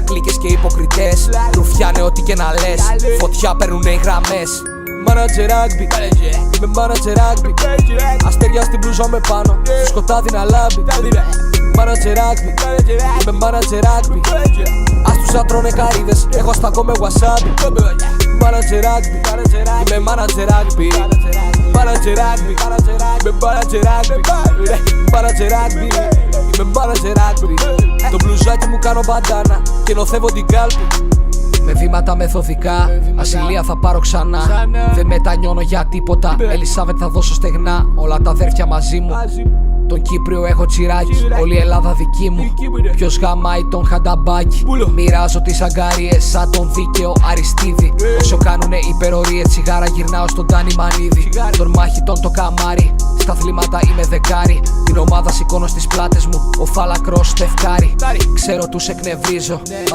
κλίκες και υποκριτές. Ρουφιάνε ό,τι και να λες, φωτιά παίρνουνε οι γραμμές. Μάνατζερ rugby, είμαι μάνατζερ rugby. Αστέρια στην μπλούζα με πάνω, στο σκοτάδι να λάμπει. Μάνατζερ rugby, είμαι μάνατζερ rugby. Ας τους ατρώνε καρύδες, εγώ στακώ με wasabi. Μάνατζερ rugby, είμαι μάνατζερ rugby. Μάνατζερ rugby, είμαι μάνατζερ rugby. Μάνατζερ rugby, είμαι μάνατζερ rugby. Το μπλουζάκι μου κάνω μπαντάνα και νοθεύω την κάλπη. Με βήματα μεθοδικά, ασυλία θα πάρω ξανά. Δεν μετανιώνω για τίποτα, Ελισάβετ θα δώσω στεγνά. Όλα τα αδέρφια μαζί μου, τον Κύπριο έχω τσιράκι, όλη η Ελλάδα δική μου. Ποιος γαμάει τον Χανταμπάκι, μοιράζω τις αγκάριες σαν τον δίκαιο Αριστίδη. Όσο κάνουνε υπερορίες, τσιγάρα γυρνάω στον Τάνι Μανίδη. Τον μάχητον το καμάρι, στα αθλήματα είμαι δεκάρι. Την ομάδα σηκώνω στις πλάτες μου, ο Φάλακρος Στεφκάρη. Ξέρω τους εκνευρίζω, μα